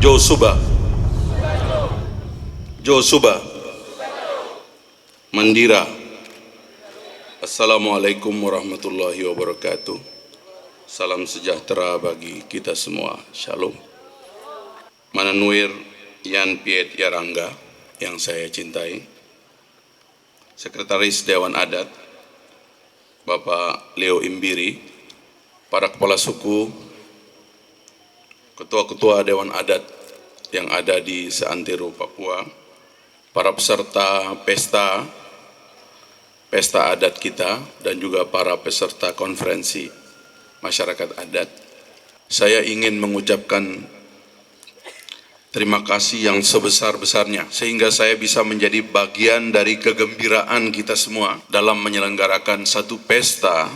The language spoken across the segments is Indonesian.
Josuba, Josuba, Mandira. Assalamualaikum warahmatullahi wabarakatuh. Salam sejahtera bagi kita semua. Shalom. Mananuir Yan Piet Yarangga yang saya cintai, Sekretaris Dewan Adat Bapak Leo Imbiri, para kepala suku, ketua-ketua Dewan Adat yang ada di seantero Papua, para peserta pesta adat kita, dan juga para peserta konferensi masyarakat adat. Saya ingin mengucapkan terima kasih yang sebesar-besarnya sehingga saya bisa menjadi bagian dari kegembiraan kita semua dalam menyelenggarakan satu pesta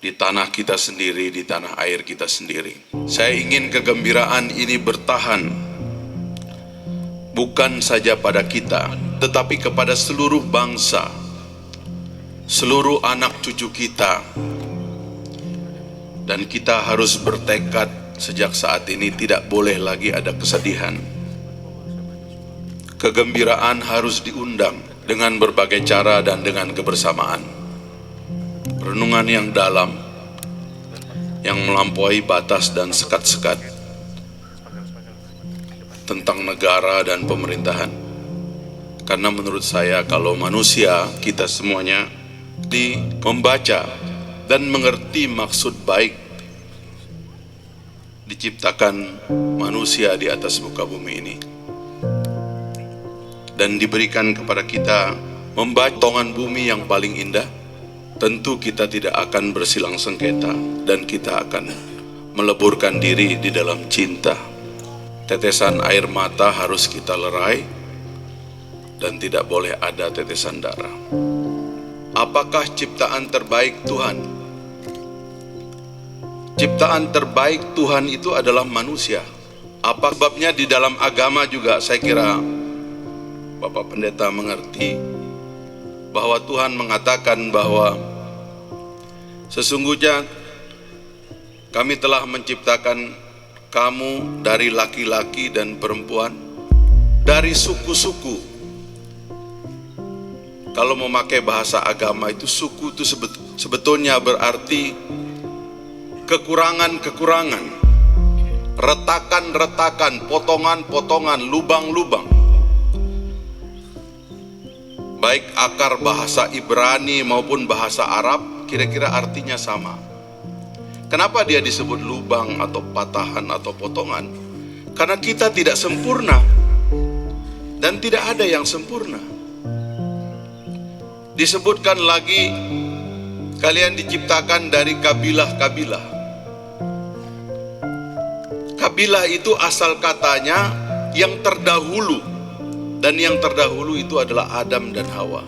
di tanah kita sendiri, di tanah air kita sendiri. Saya ingin kegembiraan ini bertahan bukan saja pada kita, tetapi kepada seluruh bangsa, seluruh anak cucu kita. Dan kita harus bertekad sejak saat ini tidak boleh lagi ada kesedihan. Kegembiraan harus diundang dengan berbagai cara dan dengan kebersamaan. Renungan yang dalam, yang melampaui batas dan sekat-sekat tentang negara dan pemerintahan. Karena menurut saya kalau manusia, kita semuanya membaca dan mengerti maksud baik diciptakan manusia di atas muka bumi ini, dan diberikan kepada kita membaca potongan bumi yang paling indah, tentu kita tidak akan bersilang sengketa dan kita akan meleburkan diri di dalam cinta. Tetesan air mata harus kita lerai dan tidak boleh ada tetesan darah. Apakah ciptaan terbaik Tuhan? Ciptaan terbaik Tuhan itu adalah manusia. Apa sebabnya di dalam agama juga saya kira Bapak Pendeta mengerti bahwa Tuhan mengatakan bahwa sesungguhnya kami telah menciptakan kamu dari laki-laki dan perempuan, dari suku-suku. Kalau memakai bahasa agama itu, suku itu sebetulnya berarti kekurangan-kekurangan, retakan-retakan, potongan-potongan, lubang-lubang. Baik akar bahasa Ibrani maupun bahasa Arab kira-kira artinya sama. Kenapa dia disebut lubang atau patahan atau potongan? Karena kita tidak sempurna dan tidak ada yang sempurna. Disebutkan lagi, kalian diciptakan dari kabilah-kabilah. Kabilah itu asal katanya yang terdahulu, dan yang terdahulu itu adalah Adam dan Hawa.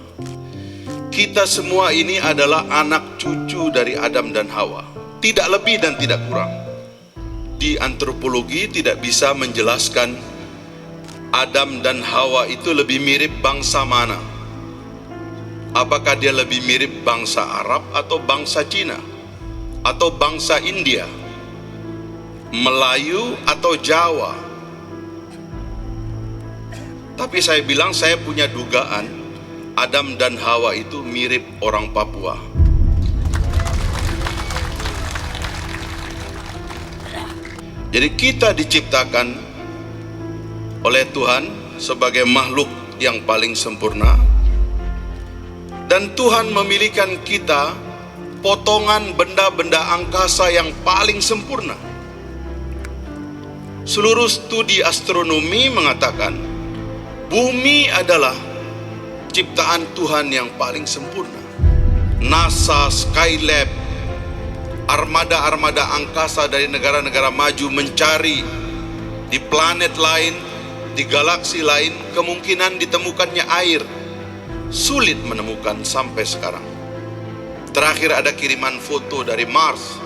Kita semua ini adalah anak cucu dari Adam dan Hawa, tidak lebih dan tidak kurang. Di antropologi tidak bisa menjelaskan Adam dan Hawa itu lebih mirip bangsa mana. Apakah dia lebih mirip bangsa Arab atau bangsa Cina atau bangsa India, Melayu atau Jawa? Tapi saya bilang, saya punya dugaan Adam dan Hawa itu mirip orang Papua. Jadi kita diciptakan oleh Tuhan sebagai makhluk yang paling sempurna, dan Tuhan memilihkan kita potongan benda-benda angkasa yang paling sempurna. Seluruh studi astronomi mengatakan bumi adalah ciptaan Tuhan yang paling sempurna. NASA, Skylab, armada-armada angkasa dari negara-negara maju mencari di planet lain, di galaksi lain, kemungkinan ditemukannya air. Sulit menemukan sampai sekarang. Terakhir ada kiriman foto dari Mars,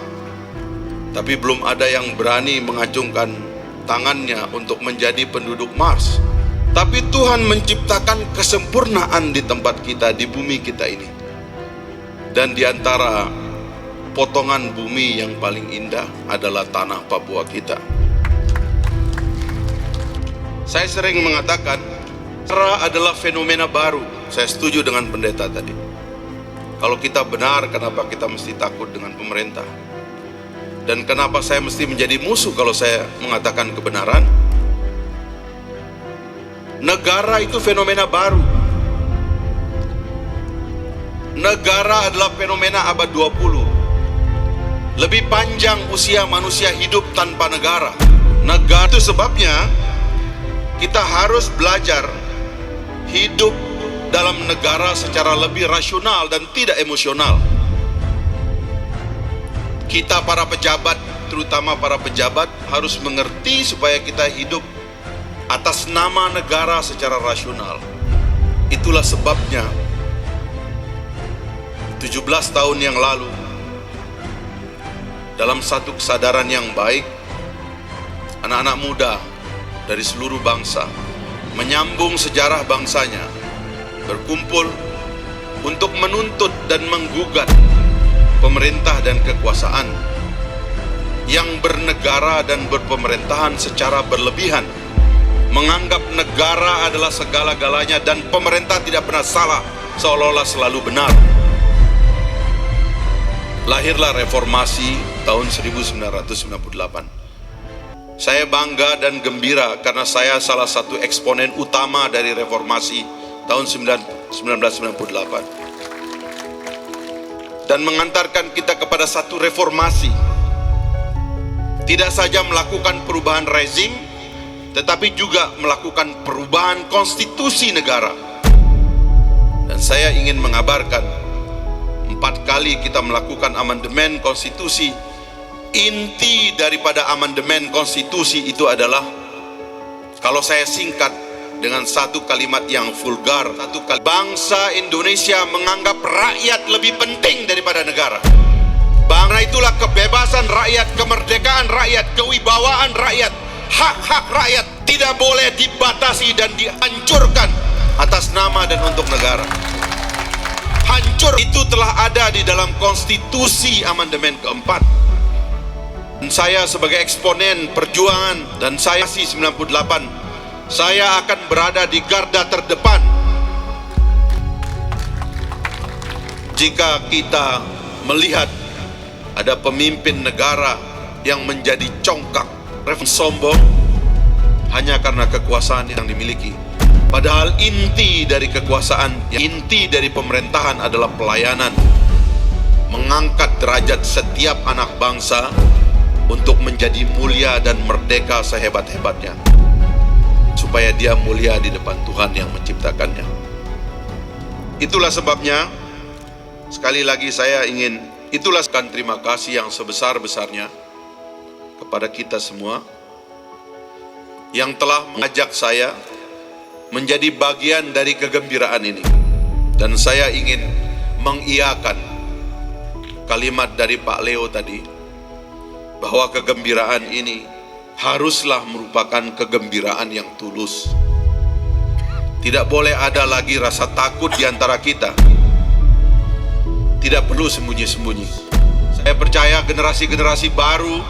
tapi belum ada yang berani mengacungkan tangannya untuk menjadi penduduk Mars. Tapi Tuhan menciptakan kesempurnaan di tempat kita, di bumi kita ini. Dan di antara potongan bumi yang paling indah adalah tanah Papua kita. Saya sering mengatakan, negara adalah fenomena baru. Saya setuju dengan pendeta tadi. Kalau kita benar, kenapa kita mesti takut dengan pemerintah? Dan kenapa saya mesti menjadi musuh kalau saya mengatakan kebenaran? Negara itu fenomena baru. Negara adalah fenomena abad 20. Lebih panjang usia manusia hidup tanpa negara. Negara itu sebabnya kita harus belajar hidup dalam negara secara lebih rasional dan tidak emosional. Kita para pejabat, terutama para pejabat, harus mengerti supaya kita hidup atas nama negara secara rasional. Itulah sebabnya 17 tahun yang lalu, dalam satu kesadaran yang baik, anak-anak muda dari seluruh bangsa menyambung sejarah bangsanya, berkumpul untuk menuntut dan menggugat pemerintah dan kekuasaan yang bernegara dan berpemerintahan secara berlebihan, menganggap negara adalah segala-galanya dan pemerintah tidak pernah salah, seolah-olah selalu benar. Lahirlah reformasi tahun 1998. Saya bangga dan gembira karena saya salah satu eksponen utama dari reformasi tahun 1998. Dan mengantarkan kita kepada satu reformasi. Tidak saja melakukan perubahan rezim, tetapi juga melakukan perubahan konstitusi negara. Dan saya ingin mengabarkan, 4 kali kita melakukan amandemen konstitusi. Inti daripada amandemen konstitusi itu adalah, kalau saya singkat dengan satu kalimat yang vulgar, bangsa Indonesia menganggap rakyat lebih penting daripada negara. Karena itulah kebebasan rakyat, kemerdekaan rakyat, kewibawaan rakyat, hak-hak rakyat tidak boleh dibatasi dan dihancurkan atas nama dan untuk negara. Hancur itu telah ada di dalam konstitusi amandemen keempat. Dan saya sebagai eksponen perjuangan, dan saya 98, saya akan berada di garda terdepan jika kita melihat ada pemimpin negara yang menjadi congkak, sombong hanya karena kekuasaan yang dimiliki. Padahal inti dari kekuasaan, inti dari pemerintahan adalah pelayanan, mengangkat derajat setiap anak bangsa untuk menjadi mulia dan merdeka sehebat-hebatnya, supaya dia mulia di depan Tuhan yang menciptakannya. Itulah sebabnya, sekali lagi saya ingin, terima kasih yang sebesar-besarnya kepada kita semua yang telah mengajak saya menjadi bagian dari kegembiraan ini. Dan saya ingin mengiyakan kalimat dari Pak Leo tadi, bahwa kegembiraan ini haruslah merupakan kegembiraan yang tulus. Tidak boleh ada lagi rasa takut di antara kita. Tidak perlu sembunyi-sembunyi. Saya percaya generasi-generasi baru,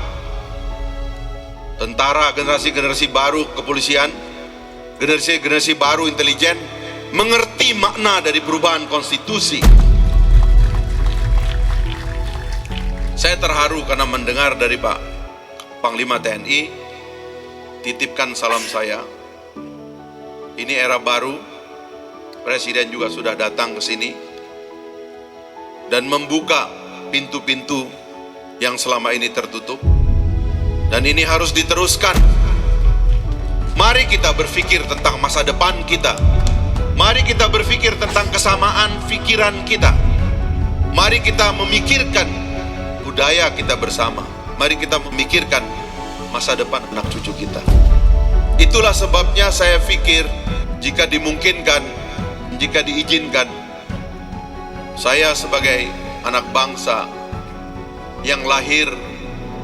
tentara, generasi-generasi baru kepolisian, generasi-generasi baru intelijen, mengerti makna dari perubahan konstitusi. Saya terharu karena mendengar dari Pak Panglima TNI, titipkan salam saya. Ini era baru, Presiden juga sudah datang ke sini dan membuka pintu-pintu yang selama ini tertutup. Dan ini harus diteruskan. Mari kita berpikir tentang masa depan kita. Mari kita berpikir tentang kesamaan pikiran kita. Mari kita memikirkan budaya kita bersama. Mari kita memikirkan masa depan anak cucu kita. Itulah sebabnya saya pikir, jika dimungkinkan, jika diizinkan, saya sebagai anak bangsa yang lahir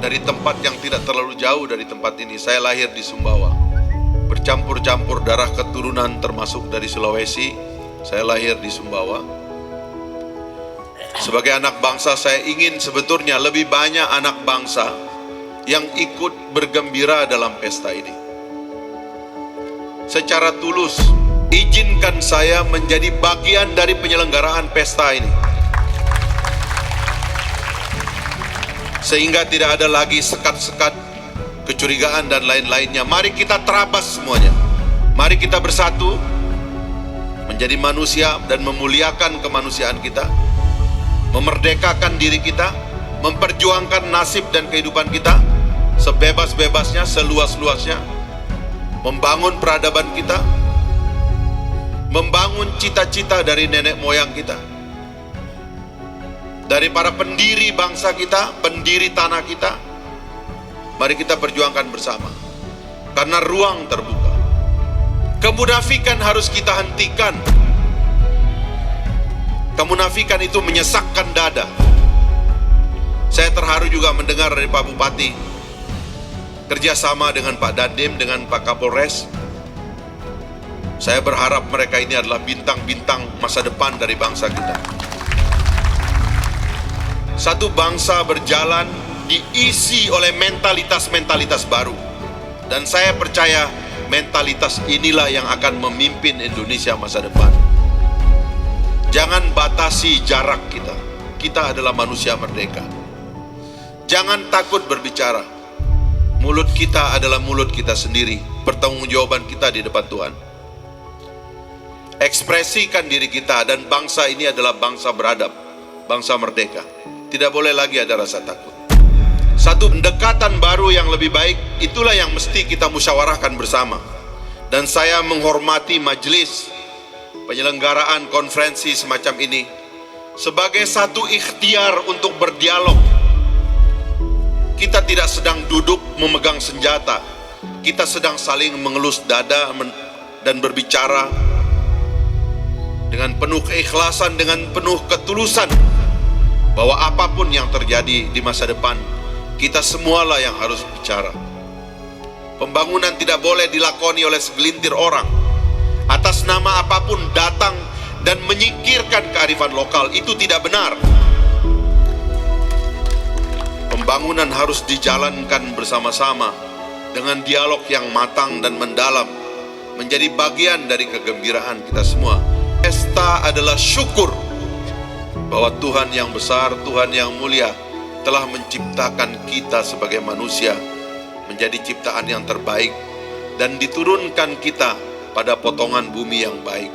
dari tempat yang tidak terlalu jauh dari tempat ini, saya lahir di Sumbawa, bercampur-campur darah keturunan termasuk dari Sulawesi. Saya lahir di Sumbawa. Sebagai anak bangsa, saya ingin sebetulnya lebih banyak anak bangsa yang ikut bergembira dalam pesta ini. secara tulus, izinkan saya menjadi bagian dari penyelenggaraan pesta ini. Sehingga tidak ada lagi sekat-sekat, kecurigaan dan lain-lainnya. Mari kita terabas semuanya. Mari kita bersatu menjadi manusia dan memuliakan kemanusiaan kita, memerdekakan diri kita, memperjuangkan nasib dan kehidupan kita sebebas-bebasnya, seluas-luasnya, membangun peradaban kita, membangun cita-cita dari nenek moyang kita, dari para pendiri bangsa kita, pendiri tanah kita. Mari kita perjuangkan bersama, karena ruang terbuka. Kemunafikan harus kita hentikan. Kemunafikan itu menyesakkan dada. Saya terharu juga mendengar dari Pak Bupati, kerjasama dengan Pak Dandim, dengan Pak Kapolres. Saya berharap mereka ini adalah bintang-bintang masa depan dari bangsa kita. Satu bangsa berjalan diisi oleh mentalitas-mentalitas baru. Dan saya percaya mentalitas inilah yang akan memimpin Indonesia masa depan. Jangan batasi jarak kita. Kita adalah manusia merdeka. Jangan takut berbicara. Mulut kita adalah mulut kita sendiri. Pertanggungjawaban kita di depan Tuhan. Ekspresikan diri kita, dan bangsa ini adalah bangsa beradab, bangsa merdeka. Tidak boleh lagi ada rasa takut. Satu pendekatan baru yang lebih baik, itulah yang mesti kita musyawarahkan bersama. Dan saya menghormati majelis penyelenggaraan konferensi semacam ini sebagai satu ikhtiar untuk berdialog. Kita tidak sedang duduk memegang senjata. Kita sedang saling mengelus dada dan berbicara dengan penuh keikhlasan, dengan penuh ketulusan, bahwa apapun yang terjadi di masa depan, kita semualah yang harus bicara. Pembangunan tidak boleh dilakoni oleh segelintir orang atas nama apapun datang dan menyingkirkan kearifan lokal. Itu tidak benar. Pembangunan harus dijalankan bersama-sama dengan dialog yang matang dan mendalam, menjadi bagian dari kegembiraan kita semua. Pesta adalah syukur bahwa Tuhan yang besar, Tuhan yang mulia telah menciptakan kita sebagai manusia menjadi ciptaan yang terbaik, dan diturunkan kita pada potongan bumi yang baik,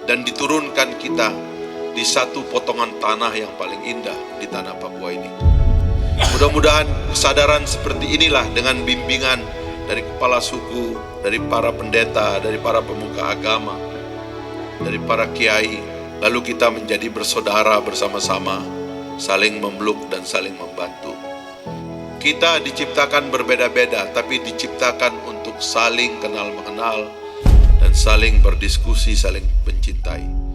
dan diturunkan kita di satu potongan tanah yang paling indah di tanah Papua ini. Mudah-mudahan kesadaran seperti inilah, dengan bimbingan dari kepala suku, dari para pendeta, dari para pemuka agama, dari para kiai, lalu kita menjadi bersaudara bersama-sama, saling memeluk dan saling membantu. Kita diciptakan berbeda-beda, tapi diciptakan untuk saling kenal mengenal dan saling berdiskusi, saling mencintai.